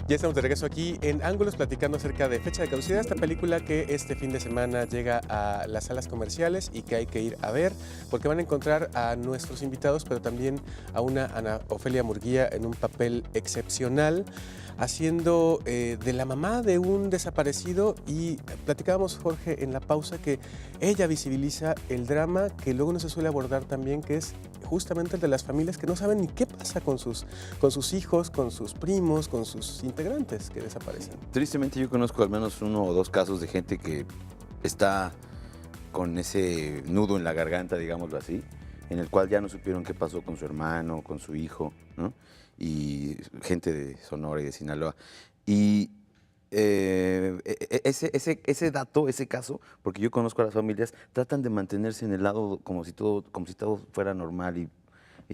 Ya estamos de regreso aquí en Ángulos platicando acerca de Fecha de Caducidad, esta película que este fin de semana llega a las salas comerciales y que hay que ir a ver porque van a encontrar a nuestros invitados, pero también a una Ana Ofelia Murguía en un papel excepcional, haciendo de la mamá de un desaparecido y platicábamos, Jorge, en la pausa que ella visibiliza el drama que luego no se suele abordar también, que es justamente el de las familias que no saben ni qué pasa con sus hijos, con sus primos, con sus integrantes que desaparecen. Tristemente yo conozco al menos uno o dos casos de gente que está con ese nudo en la garganta, digámoslo así, en el cual ya no supieron qué pasó con su hermano, con su hijo, ¿no? Y gente de Sonora y de Sinaloa. Y ese dato, ese caso, porque yo conozco a las familias, tratan de mantenerse en el lado como si todo fuera normal y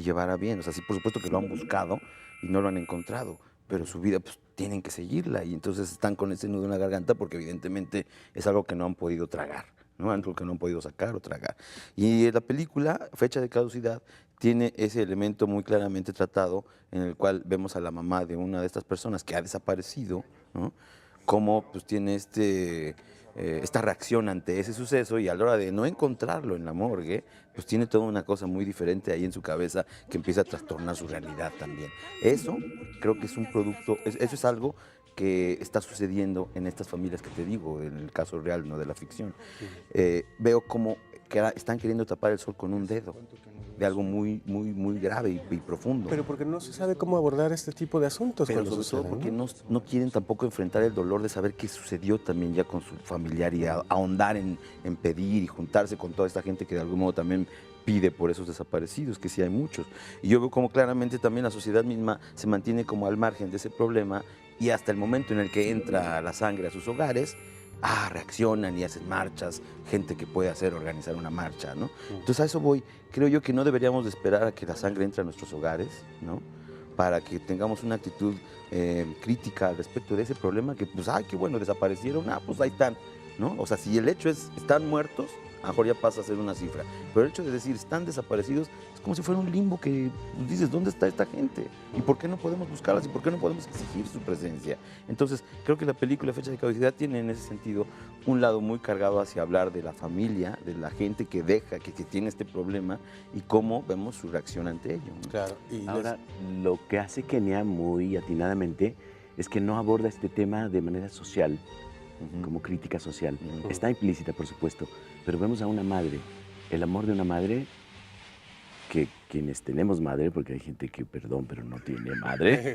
llevara bien. O sea, sí, por supuesto que lo han buscado y no lo han encontrado, pero su vida pues tienen que seguirla y entonces están con ese nudo en la garganta porque evidentemente es algo que no han podido tragar, ¿no? Algo que no han podido sacar o tragar. Y la película, Fecha de Caducidad, tiene ese elemento muy claramente tratado en el cual vemos a la mamá de una de estas personas que ha desaparecido, ¿no? Cómo pues tiene esta reacción ante ese suceso y a la hora de no encontrarlo en la morgue, pues tiene toda una cosa muy diferente ahí en su cabeza que empieza a trastornar su realidad también. Eso creo que es un producto, eso es algo que está sucediendo en estas familias que te digo, en el caso real, no de la ficción. Veo como que están queriendo tapar el sol con un dedo de algo muy, muy, muy grave y profundo. Pero porque no se sabe cómo abordar este tipo de asuntos Pero cuando sobre todo suceden, porque ¿no? no quieren tampoco enfrentar el dolor de saber qué sucedió también ya con su familiar y ahondar en pedir y juntarse con toda esta gente que de algún modo también pide por esos desaparecidos, que sí hay muchos. Y yo veo como claramente también la sociedad misma se mantiene como al margen de ese problema y hasta el momento en el que entra la sangre a sus hogares, reaccionan y hacen marchas, gente que puede organizar una marcha, ¿no? Entonces a eso voy. Creo yo que no deberíamos de esperar a que la sangre entre a nuestros hogares, ¿no? Para que tengamos una actitud crítica al respecto de ese problema que, pues, ay, qué bueno, desaparecieron, pues ahí están, ¿no? O sea, si el hecho es, están muertos, a lo mejor ya pasa a ser una cifra. Pero el hecho de decir, están desaparecidos, es como si fuera un limbo que pues, dices, ¿dónde está esta gente? ¿Y por qué no podemos buscarlas? ¿Y por qué no podemos exigir su presencia? Entonces, creo que la película Fecha de Caducidad tiene en ese sentido un lado muy cargado hacia hablar de la familia, de la gente que deja, que tiene este problema y cómo vemos su reacción ante ello, ¿no? Claro. Ahora, lo que hace Kenia muy atinadamente es que no aborda este tema de manera social, como crítica social. Está implícita, por supuesto, pero vemos a una madre, el amor de una madre, que quienes tenemos madre, porque hay gente que, perdón, pero no tiene madre,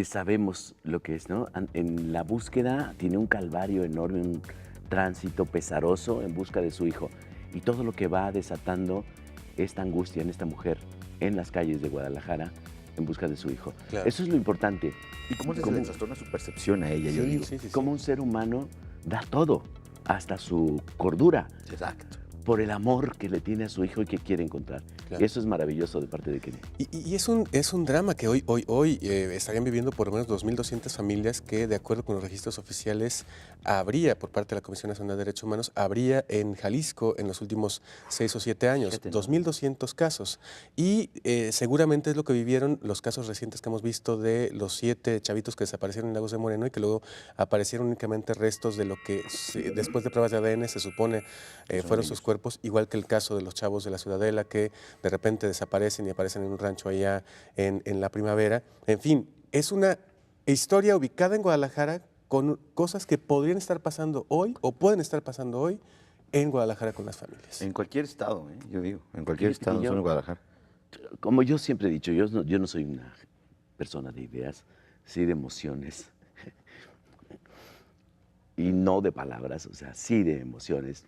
sabemos lo que es, ¿no? En la búsqueda tiene un calvario enorme, un tránsito pesaroso en busca de su hijo. Y todo lo que va desatando esta angustia en esta mujer en las calles de Guadalajara en busca de su hijo. Claro. Eso es lo importante. ¿Y cómo se le trastorna su percepción a ella, yo Sí, digo? cómo un ser humano da todo, hasta su cordura, Exacto. por el amor que le tiene a su hijo y que quiere encontrar. Claro. Y eso es maravilloso de parte de Kenia. Y es un drama que hoy estarían viviendo por lo menos 2.200 familias que, de acuerdo con los registros oficiales, habría, por parte de la Comisión Nacional de Derechos Humanos, habría en Jalisco en los últimos 6 o 7 años, Fíjate, ¿no? 2.200 casos. Y seguramente es lo que vivieron los casos recientes que hemos visto de los 7 chavitos que desaparecieron en Lagos de Moreno y que luego aparecieron únicamente restos de lo que después de pruebas de ADN se supone fueron sus cuerpos, igual que el caso de los chavos de la Ciudadela que de repente desaparecen y aparecen en un rancho allá en la primavera. En fin, es una historia ubicada en Guadalajara con cosas que podrían estar pasando hoy o pueden estar pasando hoy en Guadalajara con las familias. En cualquier estado, yo digo, en cualquier Fíjate que estado, no solo en Guadalajara. Como yo siempre he dicho, yo no soy una persona de ideas, sí de emociones. Y no de palabras, o sea, sí de emociones.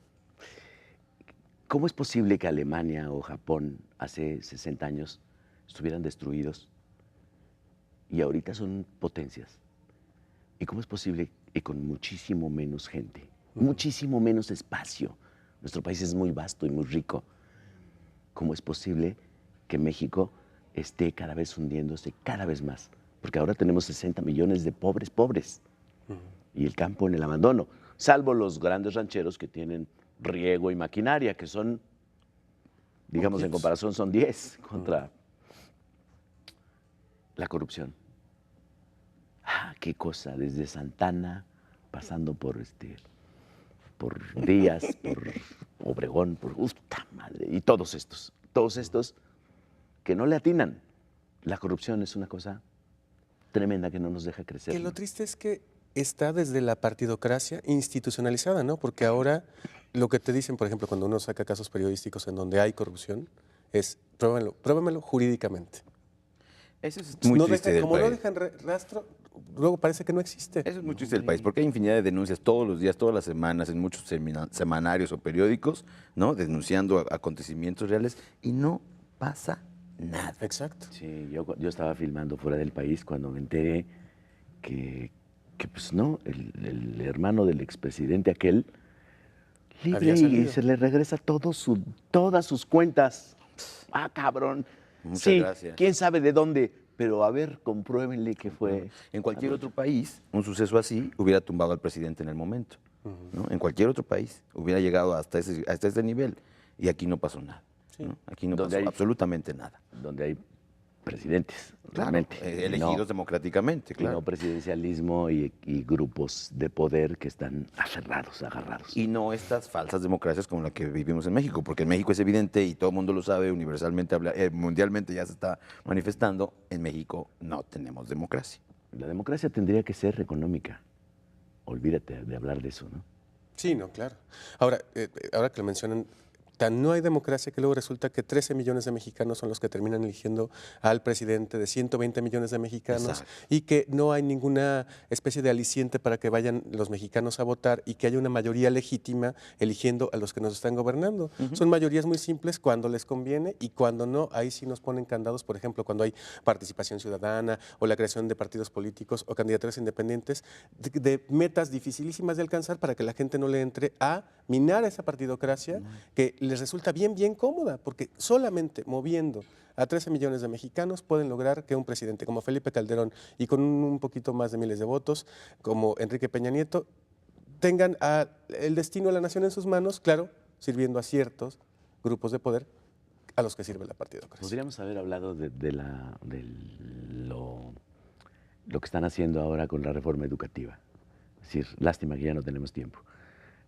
¿Cómo es posible que Alemania o Japón hace 60 años estuvieran destruidos y ahorita son potencias? ¿Y cómo es posible que con muchísimo menos gente, muchísimo menos espacio? Nuestro país es muy vasto y muy rico. ¿Cómo es posible que México esté cada vez hundiéndose cada vez más? Porque ahora tenemos 60 millones de pobres. Y el campo en el abandono, salvo los grandes rancheros que tienen riego y maquinaria, que son, digamos, en comparación son 10 contra la corrupción. qué cosa, desde Santana, pasando por Díaz, por Obregón, por ¡puta madre! Y todos estos que no le atinan. La corrupción es una cosa tremenda que no nos deja crecer. Que lo ¿no? triste es que está desde la partidocracia institucionalizada, ¿no? Porque ahora lo que te dicen, por ejemplo, cuando uno saca casos periodísticos en donde hay corrupción, es pruébamelo jurídicamente. Eso es muy triste del como no país. dejan rastro, luego parece que no existe. Eso es muy triste del país, porque hay infinidad de denuncias todos los días, todas las semanas, en muchos semanarios o periódicos, ¿no? Denunciando acontecimientos reales y no pasa nada. Exacto. Sí, yo estaba filmando fuera del país cuando me enteré que pues no, el hermano del expresidente aquel libre Había y salido. se le regresa todas sus cuentas. Ah, cabrón. Muchas Sí, gracias. quién sabe de dónde, pero a ver, compruébenle que fue. En cualquier otro país, un suceso así hubiera tumbado al presidente en el momento. ¿No? En cualquier otro país hubiera llegado hasta ese nivel. Y aquí no pasó nada. Sí. ¿no? Aquí no Donde pasó hay- absolutamente nada. Donde hay presidentes, Claro, realmente. elegidos No- democráticamente, y claro. no presidencialismo y grupos de poder que están aferrados, agarrados. Y no estas falsas democracias como la que vivimos en México, porque en México es evidente y todo el mundo lo sabe, universalmente, mundialmente ya se está manifestando, en México no tenemos democracia. La democracia tendría que ser económica. Olvídate de hablar de eso, ¿no? Sí, no, claro. Ahora, ahora que lo mencionan, tan no hay democracia que luego resulta que 13 millones de mexicanos son los que terminan eligiendo al presidente de 120 millones de mexicanos Exacto. y que no hay ninguna especie de aliciente para que vayan los mexicanos a votar y que haya una mayoría legítima eligiendo a los que nos están gobernando. Son mayorías muy simples cuando les conviene y cuando no, ahí sí nos ponen candados, por ejemplo, cuando hay participación ciudadana o la creación de partidos políticos o candidaturas independientes, de metas dificilísimas de alcanzar para que la gente no le entre a minar esa partidocracia que les resulta bien, bien cómoda, porque solamente moviendo a 13 millones de mexicanos pueden lograr que un presidente como Felipe Calderón y con un poquito más de miles de votos, como Enrique Peña Nieto, tengan el destino de la nación en sus manos, claro, sirviendo a ciertos grupos de poder a los que sirve la partidocracia. Podríamos haber hablado de lo que están haciendo ahora con la reforma educativa. Es decir, lástima que ya no tenemos tiempo.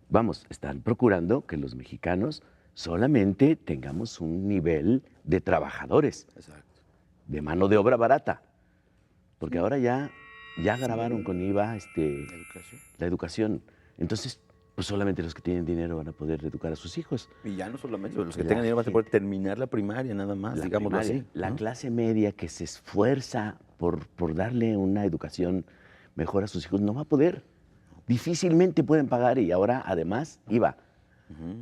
Vamos, están procurando que los mexicanos solamente tengamos un nivel de trabajadores, Exacto. de mano de obra barata. Porque ahora ya grabaron con IVA Educación. la educación. Entonces, pues solamente los que tienen dinero van a poder educar a sus hijos. Y ya no solamente los que La tengan dinero van a gente- poder terminar la primaria nada más, La digámoslo primaria, así. la ¿no? clase media que se esfuerza por darle una educación mejor a sus hijos no va a poder. Difícilmente pueden pagar y ahora además IVA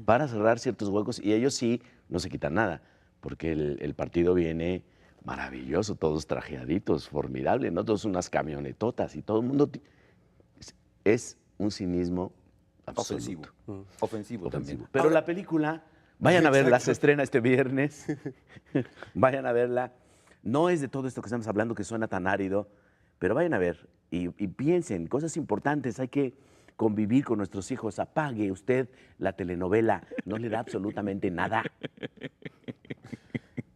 para cerrar ciertos huecos y ellos sí no se quitan nada porque el partido viene maravilloso, todos trajeaditos, formidable, ¿no? Todos unas camionetotas y todo el mundo es un cinismo Ofensivo. absoluto. Ofensivo también. Ofensivo. Pero la película, vayan a verla, se estrena este viernes. Vayan a verla. No es de todo esto que estamos hablando que suena tan árido, pero vayan a ver y piensen, cosas importantes, hay que convivir con nuestros hijos. Apague usted la telenovela, no le da absolutamente nada.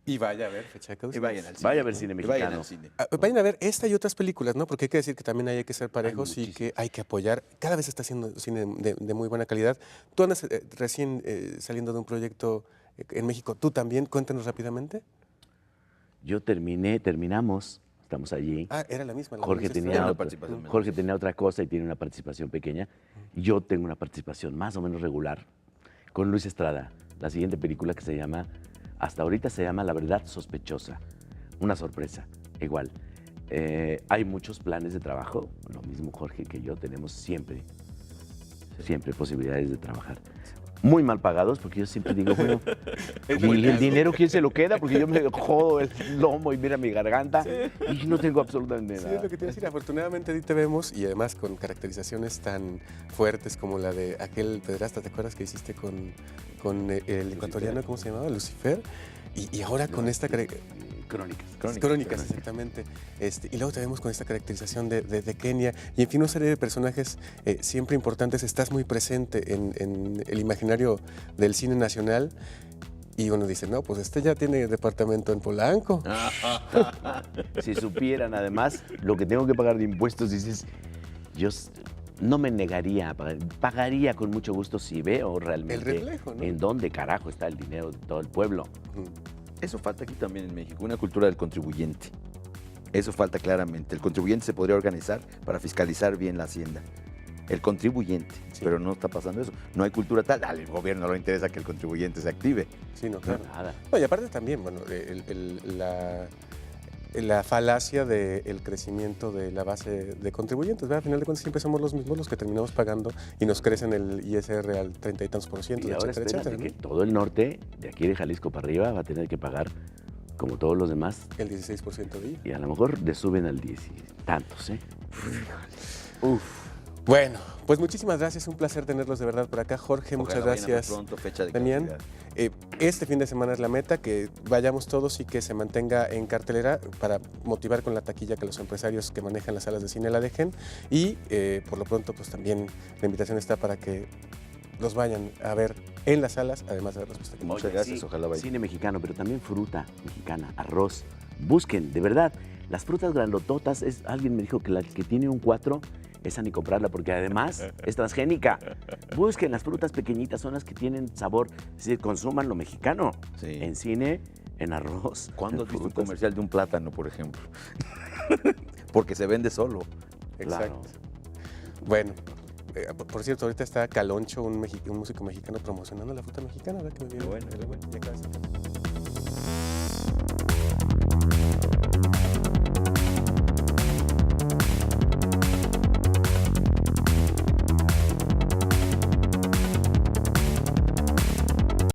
Y vaya a ver fecha de Y caducidad. vayan al cine. Vaya a ver cine Y vayan mexicano. al cine. Vayan a ver esta y otras películas, ¿no? Porque hay que decir que también hay que ser parejos y muchísimas. que hay que apoyar. Cada vez se está haciendo cine de muy buena calidad. Tú andas recién saliendo de un proyecto en México. ¿Tú también? Cuéntanos rápidamente. Yo terminamos, estamos allí. Ah, era la misma. la Jorge misma tenía, historia. una otra, participación menor. Jorge tenía otra cosa y tiene una participación pequeña. Yo tengo una participación más o menos regular con Luis Estrada. La siguiente película que se llama, hasta ahorita se llama La Verdad Sospechosa. Una sorpresa, igual. Hay muchos planes de trabajo. Lo mismo Jorge que yo tenemos siempre posibilidades de trabajar. Muy mal pagados, porque yo siempre digo, bueno, ¿y el dinero quién se lo queda? Porque yo me jodo el lomo y mira mi garganta y no tengo absolutamente Sí, nada. es lo que te iba a decir. Afortunadamente ahí te vemos y además con caracterizaciones tan fuertes como la de aquel pederasta, ¿te acuerdas que hiciste con el ecuatoriano, ¿cómo se llamaba? Lucifer. Y ahora con esta... Crónicas, exactamente. Y luego te vemos con esta caracterización de Kenia y en fin una serie de personajes siempre importantes. Estás muy presente en el imaginario del cine nacional Y uno dice, no, pues este ya tiene departamento en Polanco. Si supieran además lo que tengo que pagar de impuestos, dices, no me negaría a pagar, pagaría con mucho gusto si veo realmente El reflejo, ¿no? en dónde carajo está el dinero de todo el pueblo. Ujú. Eso falta aquí también en México, una cultura del contribuyente. Eso falta claramente. El contribuyente se podría organizar para fiscalizar bien la hacienda. El contribuyente, Sí. pero no está pasando eso. No hay cultura tal. Al gobierno no le interesa que el contribuyente se active. Sí, no, claro. Nada. No, y aparte también, bueno, la falacia del crecimiento de la base de contribuyentes, ¿verdad? Al final de cuentas siempre somos los mismos los que terminamos pagando y nos crecen el ISR al 30 y tantos por ciento, Y ahora etcétera, espérate etcétera, que ¿no? todo el norte, de aquí de Jalisco para arriba, va a tener que pagar como todos los demás. El 16% de IVA. Y a lo mejor le suben al 10 y tantos, ¿eh? Bueno, pues muchísimas gracias, un placer tenerlos de verdad por acá. Jorge, muchas Ojalá vayan a ver gracias. pronto, fecha de Damián, caducidad. este fin de semana es la meta, que vayamos todos y que se mantenga en cartelera para motivar con la taquilla que los empresarios que manejan las salas de cine la dejen. Y por lo pronto, pues también la invitación está para que los vayan a ver en las salas, además de ver los bustecines. Muchas Oye, gracias, sí, ojalá vaya. Cine mexicano, pero también fruta mexicana, arroz. Busquen, de verdad, las frutas grandototas, alguien me dijo que la que tiene un 4, esa ni comprarla porque además es transgénica. Busquen las frutas pequeñitas, son las que tienen sabor. Es decir, consuman lo mexicano. Sí. En cine, en arroz. ¿Cuándo en has visto un frutas. comercial de un plátano, por ejemplo? Porque se vende solo. Exacto. Claro. Bueno, por cierto, ahorita está Caloncho, un músico mexicano promocionando la fruta mexicana, ¿verdad? Que me viene. Qué bueno. Ya acaba de sacar.